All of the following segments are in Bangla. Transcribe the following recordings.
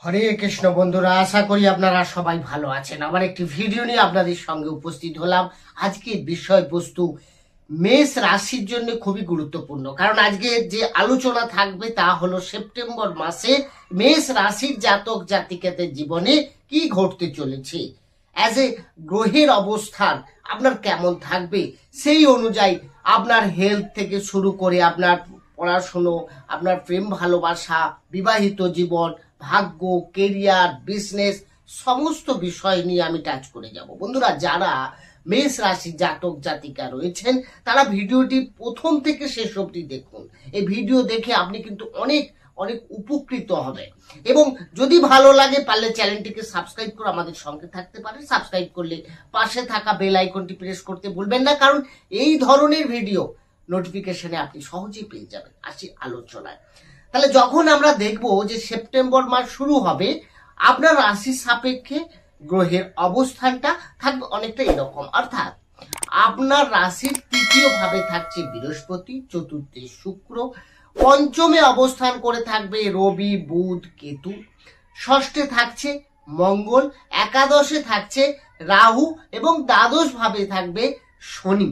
হরে কৃষ্ণ বন্ধুরা, আশা করি আপনারা সবাই ভালো আছেন। আবার একটি ভিডিও নিয়ে আপনাদের সঙ্গে উপস্থিত হলাম। আজকে বিষয়বস্তু মেষ রাশির জন্য খুবই গুরুত্বপূর্ণ, কারণ আজকে যে আলোচনা থাকবে তা হলো সেপ্টেম্বর মাসে মেষ রাশির জাতক জাতিকাদের জীবনে কি ঘটতে চলেছে, অ্যাজ এ গ্রহের অবস্থান আপনার কেমন থাকবে, সেই অনুযায়ী আপনার হেলথ থেকে শুরু করে আপনার পড়াশুনো, আপনার প্রেম ভালোবাসা, বিবাহিত জীবন, ভাগ্য, কেরিয়ার, বিজনেস, সমস্ত বিষয় নিয়ে আমি টাচ করে যাব। বন্ধুরা, যারা মেষ রাশি জাতক জাতিকা রয়েছেন তারা ভিডিওটি প্রথম থেকে শেষ অবধি দেখুন। এই ভিডিও দেখে আপনি কিন্তু অনেক অনেক উপকৃত হবে, এবং যদি ভালো লাগে পারলে চ্যানেলটিকে সাবস্ক্রাইব করে আমাদের সঙ্গে থাকতে পারেন। সাবস্ক্রাইব করলে পাশে থাকা বেল আইকনটি প্রেস করতে ভুলবেন না, কারণ এই ধরনের ভিডিও নোটিফিকেশনে আপনি সহজেই পেয়ে যাবেন। আসি আলোচনায়। তাহলে যখন আমরা দেখব যে সেপ্টেম্বর মাস শুরু হবে, আপনার রাশির সাপেক্ষে গ্রহের অবস্থানটা থাকবে অনেকটা এরকম। অর্থাৎ আপনার রাশির তৃতীয় ভাবে থাকছে বৃহস্পতি, চতুর্থে শুক্র, পঞ্চমে অবস্থান করে থাকবে রবি, বুধ, কেতু, ষষ্ঠে থাকছে মঙ্গল, একাদশে থাকছে রাহু এবং দ্বাদশ ভাবে থাকবে শনি।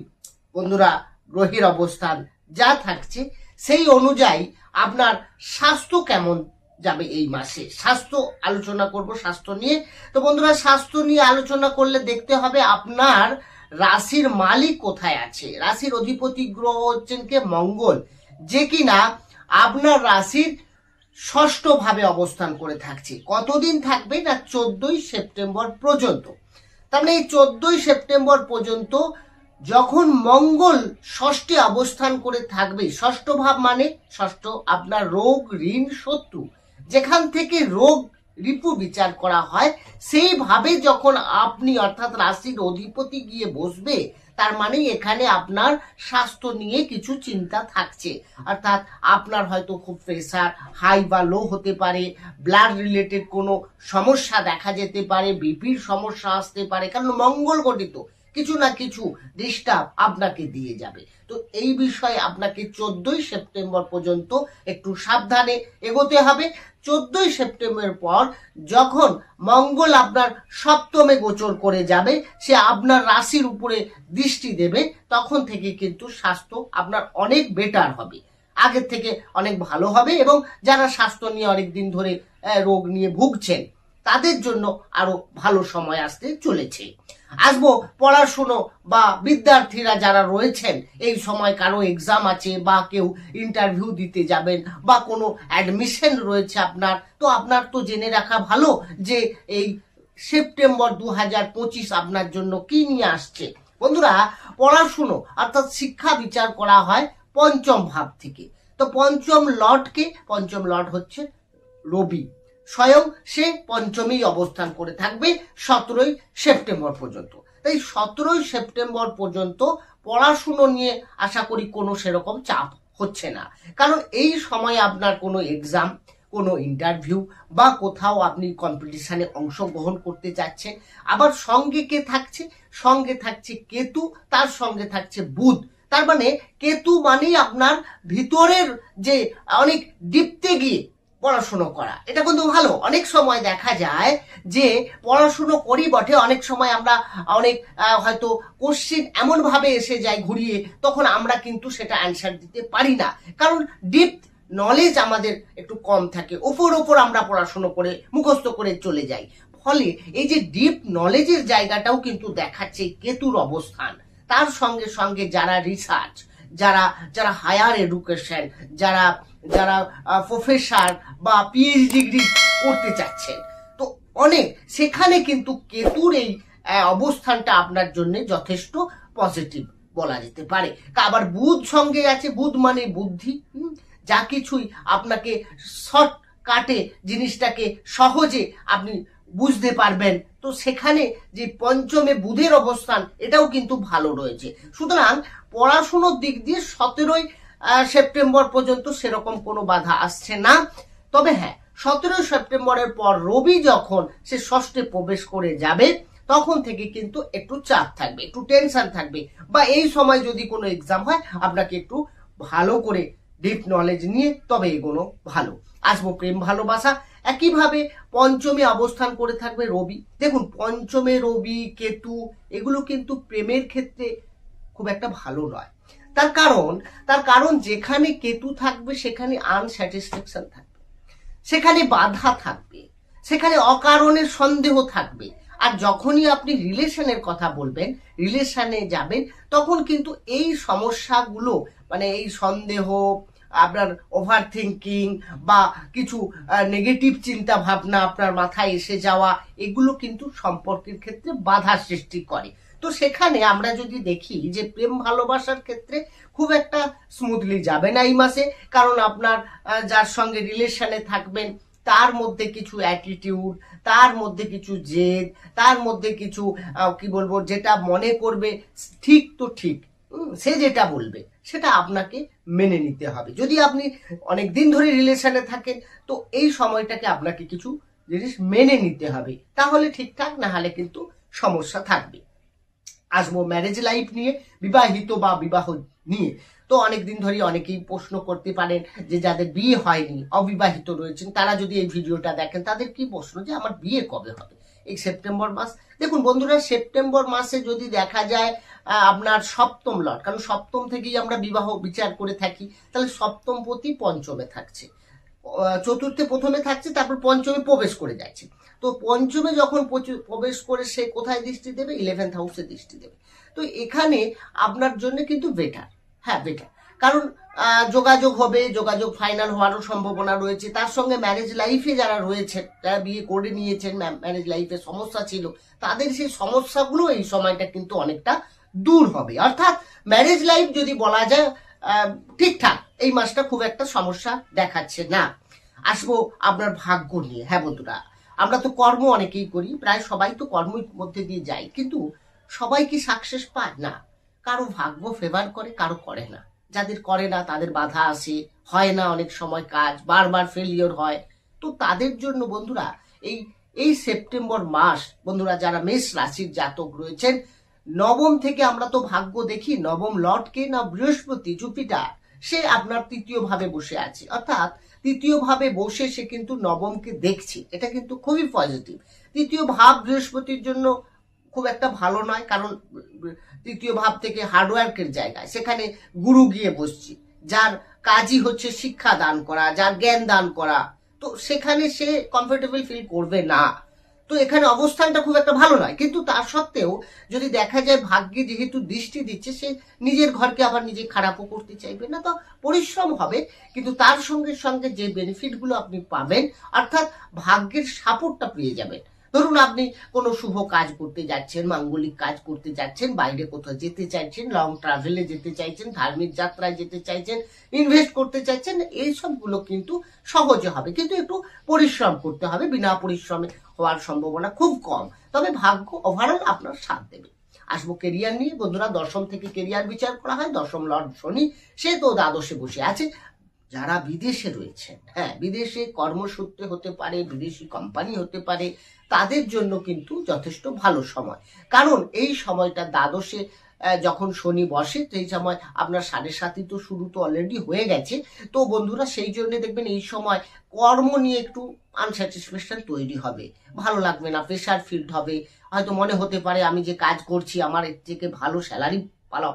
বন্ধুরা, গ্রহের অবস্থান যা থাকছে সেই অনুযায়ী আপনার স্বাস্থ্য কেমন যাবে এই মাসে। স্বাস্থ্য আলোচনা করব স্বাস্থ্য নিয়ে। তো বন্ধুরা, স্বাস্থ্য নিয়ে আলোচনা করলে দেখতে হবে আপনার রাশির মালিক কোথায় আছে। রাশির অধিপতি গ্রহ হচ্ছেন কে? মঙ্গল, যে কিনা আপনার রাশির ষষ্ঠ ভাবে অবস্থান করে থাকছে। কতদিন থাকবে না? 14ই সেপ্টেম্বর পর্যন্ত। তার মানে এই 14ই সেপ্টেম্বর পর্যন্ত যখন মঙ্গল ষষ্ঠে অবস্থান করে থাকবে, ষষ্ঠ ভাব মানে ষষ্ঠ আপনার রোগ, ঋণ, শত্রু, যেখান থেকে রোগ রিপু বিচার করা হয়, সেইভাবে যখন আপনি অর্থাৎ রাশির অধিপতি গিয়ে বসবে, তার মানে এখানে আপনার স্বাস্থ্য নিয়ে কিছু চিন্তা থাকছে। অর্থাৎ আপনার হয়তো খুব প্রেসার হাই বা লো হতে পারে, ব্লাড রিলেটেড কোনো সমস্যা দেখা যেতে পারে, বিপির সমস্যা আসতে পারে, কারণ মঙ্গল গঠিত কিছু না কিছু ডিস্টার্ব আপনাকে দিয়ে যাবে। তো এই বিষয়ে আপনাকে 14ই সেপ্টেম্বর পর্যন্ত একটু সাবধানে এগোতে হবে। 14ই সেপ্টেম্বর পর যখন মঙ্গল আপনার সপ্তমে গোচর করে যাবে, সে আপনার রাশির উপরে দৃষ্টি দেবে, তখন থেকে কিন্তু স্বাস্থ্য আপনার অনেক বেটার হবে, আগের থেকে অনেক ভালো হবে। এবং যারা স্বাস্থ্য নিয়ে অনেক দিন ধরে রোগ নিয়ে ভুগছেন, তাদের জন্য আরো ভালো সময় আসতে চলেছে। আসবো পড়াশুনো বা বিদ্যার্থীরা যারা রয়েছেন, এই সময় কারো এক্সাম আছে বা কেউ ইন্টারভিউ দিতে যাবেন বা কোনো অ্যাডমিশন রয়েছে আপনার, তো আপনার তো জেনে রাখা ভালো যে এই সেপ্টেম্বর 2025 আপনার জন্য কি নিয়ে আসছে। বন্ধুরা, পড়াশুনো অর্থাৎ শিক্ষা বিচার করা হয় পঞ্চম ভাব থেকে। তো পঞ্চম লর্ড হচ্ছে রবি, স্বয়ং সে পঞ্চমেই অবস্থান করে থাকবে 17ই সেপ্টেম্বর পর্যন্ত। তাই 17ই সেপ্টেম্বর পর্যন্ত পড়াশুনো নিয়ে আশা করি কোনো সেরকম চাপ হচ্ছে না, কারণ এই সময় আপনার কোনো এক্সাম, কোনো ইন্টারভিউ বা কোথাও আপনি কম্পিটিশনে অংশগ্রহণ করতে যাচ্ছেন। আবার সঙ্গে কে থাকছে? সঙ্গে থাকছে কেতু, তার সঙ্গে থাকছে বুধ। তার মানে কেতু মানেই আপনার ভিতরের যে অনেক ডিপতে গিয়ে পড়াশুনো করা, এটা কিন্তু ভালো। অনেক সময় দেখা যায় যে পড়াশুনো করি বটে, অনেক সময় আমরা অনেক হয়তো কোশ্চিন এমন ভাবে এসে যায় ঘুরিয়ে, তখন আমরা কিন্তু সেটা অ্যান্সার দিতে পারি না, কারণ ডিপ নলেজ আমাদের একটু কম থাকে। ওপর আমরা পড়াশুনো করে মুখস্থ করে চলে যাই। ফলে এই যে ডিপ নলেজের জায়গাটাও কিন্তু দেখাচ্ছে কেতুর অবস্থান। তার সঙ্গে সঙ্গে যারা রিসার্চ, যারা হায়ার এডুকেশন, যারা প্রফেসর বা পিএইচডি ডিগ্রি করতে চাচ্ছেন, তো অনেক সেখানে কিন্তু কেতুর এই অবস্থানটা আপনার জন্য যথেষ্ট পজিটিভ বলা যেতে পারে। আবার বুধ সঙ্গে আছে, বুধ মানে বুদ্ধি, যা কিছুই আপনাকে শর্টকাটে জিনিসটাকে সহজে আপনি বুঝতে পারবেন। তো সেখানে যে পঞ্চমে বুধের অবস্থান, এটাও কিন্তু ভালো রয়েছে। সুতরাং পড়াশুনোর দিক দিয়ে 17ই সেপ্টেম্বর পর্যন্ত সেরকম কোনো বাধা আসছে না। তবে হ্যাঁ, 17ই সেপ্টেম্বরের পর রবি যখন সে ষষ্ঠে প্রবেশ করে যাবে, তখন থেকে কিন্তু একটু চাপ থাকবে, একটু টেনশন থাকবে, বা এই সময় যদি কোনো এক্সাম হয় আপনাকে একটু ভালো করে ডিপ নলেজ নিয়ে তবে এগোনো ভালো। আসবো প্রেম ভালোবাসা। একইভাবে পঞ্চমে অবস্থান করে থাকবে রবি। দেখুন, পঞ্চমে রবি, কেতু এগুলো কিন্তু প্রেমের ক্ষেত্রে খুব একটা ভালো নয়। তার কারণ যেখানে কেতু থাকবে সেখানে আনস্যাটিসফ্যাকশন থাকবে, সেখানে বাধা থাকবে, সেখানে অকারণের সন্দেহ থাকবে। আর যখনই আপনি রিলেশনের কথা বলবেন, রিলেশনে যাবেন, তখন কিন্তু এই সমস্যাগুলো মানে এই সন্দেহ, আপনার ওভার থিঙ্কিং বা কিছু নেগেটিভ চিন্তা ভাবনা আপনার মাথায় এসে যাওয়া, এগুলো কিন্তু সম্পর্কের ক্ষেত্রে বাধা সৃষ্টি করে। তো সেখানে আমরা যদি দেখি যে প্রেম ভালোবাসার ক্ষেত্রে খুব একটা স্মুথলি যাবে না এই মাসে, কারণ আপনার যার সঙ্গে রিলেশনে থাকবেন তার মধ্যে কিছু অ্যাটিটিউড, তার মধ্যে কিছু জেদ, তার মধ্যে কিছু কি বলবো, যেটা মনে করবে ঠিক তো ঠিক, সে যেটা বলবে সেটা আপনাকে মেনে নিতে হবে। যদি আপনি অনেক দিন ধরে রিলেশনে থাকেন তো এই সময়টাকে আপনাকে কিছু জিনিস মেনে নিতে হবে, তাহলে ঠিকঠাক, না হলে কিন্তু সমস্যা থাকবে। আসবো ম্যারেজ লাইফ নিয়ে, বিবাহিত বা বিবাহ নিয়ে। তো অনেকদিন ধরে অনেকেই প্রশ্ন করতে পারেন যে যাদের বিয়ে হয়নি, অবিবাহিত রয়েছেন, তারা যদি এই ভিডিওটা দেখেন তাদের কি প্রশ্ন যে আমার বিয়ে কবে হবে এই সেপ্টেম্বর মাস। দেখুন বন্ধুরা, সেপ্টেম্বর মাসে যদি দেখা যায় আপনার সপ্তম লট, কারণ সপ্তম থেকেই আমরা বিবাহ বিচার করে থাকি, তাহলে সপ্তম পতি পঞ্চমে থাকছে, চতুর্থে প্রথমে থাকছে, তারপর পঞ্চমে প্রবেশ করে যাচ্ছে। তো পঞ্চমে যখন প্রবেশ করে সে কোথায় দৃষ্টি দেবে? 11th হাউসে দৃষ্টি দেবে। তো এখানে আপনার জন্য কিন্তু বেটার, হ্যাঁ বেটার, কারণ যোগাযোগ হবে, যোগাযোগ ফাইনাল হওয়ারও সম্ভাবনা রয়েছে। তার সঙ্গে ম্যারেজ লাইফে যারা রয়েছেন, যারা বিয়ে করে নিয়েছেন, ম্যারেজ লাইফে সমস্যা ছিল, তাদের সেই সমস্যাগুলো এই সময়টা কিন্তু অনেকটা দূর হবে। অর্থাৎ ম্যারেজ লাইফ যদি বলা যায় ঠিকঠাক, এই মাসটা খুব একটা সমস্যা দেখাচ্ছে না। আসবো আপনার ভাগ্য নিয়ে। হ্যাঁ বন্ধুরা, আমরা তো কর্ম অনেকেই করি, প্রায় সবাই তো কর্মের মধ্যে দিয়ে যাই, কিন্তু সবাই কি সাকসেস পায় না? কারো ভাগ্য ফেভার করে, কারো করে না। যাদের করে না তাদের বাধা আসে, হয় না অনেক সময় কাজ, বারবার ফেলিওর হয়। তো তাদের জন্য বন্ধুরা এই এই সেপ্টেম্বর মাস, বন্ধুরা যারা মেষ রাশির জাতক রয়েছেন, নবম থেকে আমরা তো ভাগ্য দেখি, নবম লর্ডকে না বৃহস্পতি, জুপিটার, সে আপনার তৃতীয় ভাবে বসে আছে। অর্থাৎ তৃতীয় ভাবে বসে সে কিন্তু নবমকে দেখছে, এটা কিন্তু খুবই পজিটিভ। তৃতীয় ভাব বৃহস্পতির জন্য খুব একটা ভালো নয়, কারণ তৃতীয় ভাব থেকে হার্ডওয়ার্কের জায়গায় সেখানে গুরু গিয়ে বসছে, যার কাজই হচ্ছে শিক্ষা দান করা, যার জ্ঞান দান করা। তো সেখানে সে কমফোর্টেবল ফিল করবে না। তো এখানে অবস্থানটা খুব একটা ভালো নয়, কিন্তু তা সত্ত্বেও যদি দেখা যায় ভাগ্যে যেহেতু দৃষ্টি দিচ্ছে, সে নিজের ঘরকে আবার নিজে খারাপও করতে চাইবে না। তো পরিশ্রম হবে, কিন্তু তার সঙ্গে সঙ্গে যে বেনিফিটগুলো আপনি পাবেন, অর্থাৎ ভাগ্যের সাপোর্টটা পেয়ে যাবেন। ধরুন আপনি কোনো শুভ কাজ করতে যাচ্ছেন, মাঙ্গলিক কাজ করতে যাচ্ছেন, বাইরে কোথাও যেতে চাইছেন, লং ট্রাভেলে যেতে চাইছেন, ধার্মিক যাত্রায় যেতে চাইছেন, ইনভেস্ট করতে চাইছেন, এই সবগুলো কিন্তু সহজে হবে, কিন্তু একটু পরিশ্রম করতে হবে। বিনা পরিশ্রমে হওয়ার সম্ভাবনা খুব কম, তবে ভাগ্য ওভারঅল আপনার সাথ দেবে। আসবো কেরিয়ার নিয়ে। বন্ধুরা, দশম থেকে কেরিয়ার বিচার করা হয়, দশম লর্ড শনি, সে তো দ্বাদশে বসে আছে। যারা বিদেশে রয়েছেন, হ্যাঁ বিদেশে কর্মসূত্রে হতে পারে, বিদেশি কোম্পানি হতে পারে, তাদের জন্য কিন্তু যথেষ্ট ভালো সময়। কারণ এই সময়টা দ্বাদশে যখন শনি বসে, সেই সময় আপনার 7.5 তো শুরু তো অলরেডি হয়ে গেছে। তো বন্ধুরা, সেই জন্য দেখবেন এই সময় কর্ম নিয়ে একটু আনস্যাটিসফ্যাকশন তৈরি হবে, ভালো লাগবে না, প্রেশার ফিল্ড হবে। হয়তো মনে হতে পারে আমি যে কাজ করছি আমার এর থেকে ভালো স্যালারি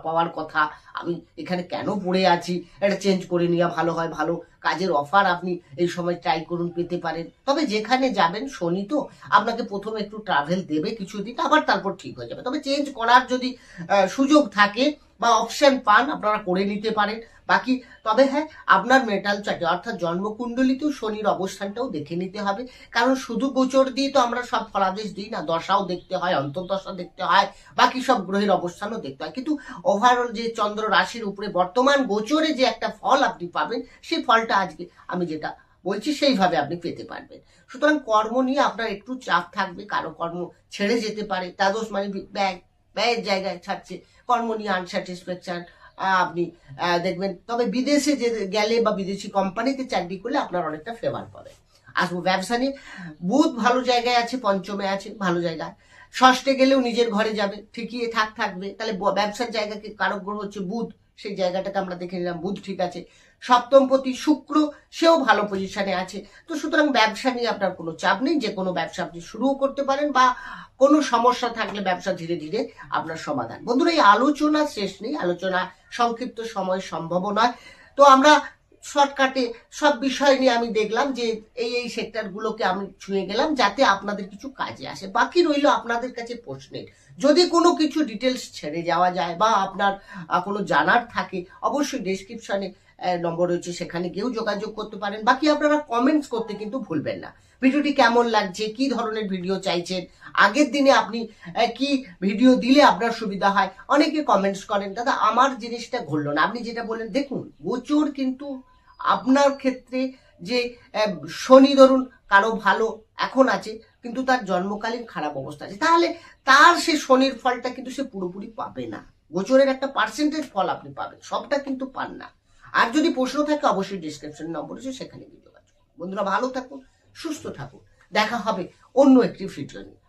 পাওয়ার কথা, আমি এখানে কেন পড়ে আছি, এটা চেঞ্জ করে নেওয়া ভালো হয়, ভালো কাজের অফার আপনি এই সময় ট্রাই করুন, পেতে পারেন। তবে যেখানে যাবেন শনি তো আপনাকে প্রথমে একটু ট্রাভেল দেবে কিছুদিন, আবার তারপর ঠিক হয়ে যাবে। তবে চেঞ্জ করার যদি সুযোগ থাকে বা অপশন পান, আপনারা করে নিতে পারেন। বাকি তবে হ্যাঁ, আপনার মেটাল চার্টে অর্থাৎ জন্মকুণ্ডলিতেও শনির অবস্থানটাও দেখে নিতে হবে, কারণ শুধু গোচর দিয়ে তো আমরা সব ফলাদেশ দিই না, দশাও দেখতে হয়, অন্তর্দশা দেখতে হয়, বাকি সব গ্রহের অবস্থানও দেখতে হয়। কিন্তু ওভারঅল যে চন্দ্র রাশির উপরে বর্তমান গোচরে যে একটা ফল আপনি পাবেন, সেই ফলটা আজকে আমি যেটা বলছি সেইভাবে আপনি পেতে পারবেন। সুতরাং কর্ম নিয়ে আপনার একটু চাপ থাকবে, কারো কর্ম ছেড়ে যেতে পারে, দ্বাদশ মানে ব্যয়ের জায়গায় ছাড়ছে, কর্ম নিয়ে আনস্যাটিসফ্যাকশন আপনি দেখবেন। তবে বিদেশে যে গেলে বা বিদেশি কোম্পানিতে চাকরি করলে আপনার অনেকটা ফেভার পাবে। আসবো ব্যবসা নিয়ে। বুধ ভালো জায়গায় আছে, পঞ্চমে আছে, ভালো জায়গায়। ষষ্ঠে গেলেও নিজের ঘরে যাবে, ঠিকই থাকবে। তাহলে ব্যবসার জায়গাকে কারক গ্রহ হচ্ছে বুধ, সেই জায়গাটাকে আমরা দেখে নিলাম, বুধ ঠিক আছে। সপ্তমপতি শুক্র, সেও ভালো পজিশনে আছে। তো সুতরাং ব্যবসা নিয়ে আপনার কোনো চাপ নেই, যে কোনো ব্যবসা আপনি শুরুও করতে পারেন, বা কোনো সমস্যা থাকলে ব্যবসা ধীরে ধীরে আপনার সমাধান। বন্ধুরা, এই আলোচনা শেষ নেই, আলোচনা সংক্ষিপ্ত সময় সম্ভব নয়। তো আমরা শর্টকাটে সব বিষয় নিয়ে আমি দেখলাম যে এই সেক্টরগুলোকে আমি ছুঁয়ে গেলাম, যাতে আপনাদের কিছু কাজে আসে। বাকি রইল আপনাদের কাছে প্রশ্নের। যদি কোনো কিছু ডিটেলস ছেড়ে যাওয়া যায় বা আপনার কোনো জানার থাকে, অবশ্যই ডেসক্রিপশনে নম্বর রয়েছে, সেখানে গিয়েও যোগাযোগ করতে পারেন। বাকি আপনারা কমেন্টস করতে কিন্তু ভুলবেন না। ভিডিওটি কেমন লাগছে, কি ধরনের ভিডিও চাইছেন, আগের দিনে আপনি কি ভিডিও দিলে আপনার সুবিধা হয়, অনেকে কমেন্টস করেন দাদা আমার জিনিসটা ঘুরলো না। আপনি যেটা বললেন, দেখুন গোচর কিন্তু আপনার ক্ষেত্রে যে শনি ধরুন কারো ভালো এখন আছে, কিন্তু তার জন্মকালীন খারাপ অবস্থা আছে, তাহলে তার সে শনির ফলটা কিন্তু সে পুরোপুরি পাবে না। গোচরের একটা পার্সেন্টেজ ফল আপনি পাবেন, সবটা কিন্তু পান না। আর যদি প্রশ্ন থাকে অবশ্যই ডিসক্রিপশন নম্বর আছে, সেখানে গিয়ে যোগাযোগ করুন। বন্ধুরা, ভালো থাকুন, সুস্থ থাকুন, দেখা হবে অন্য একটি ভিডিও নিয়ে।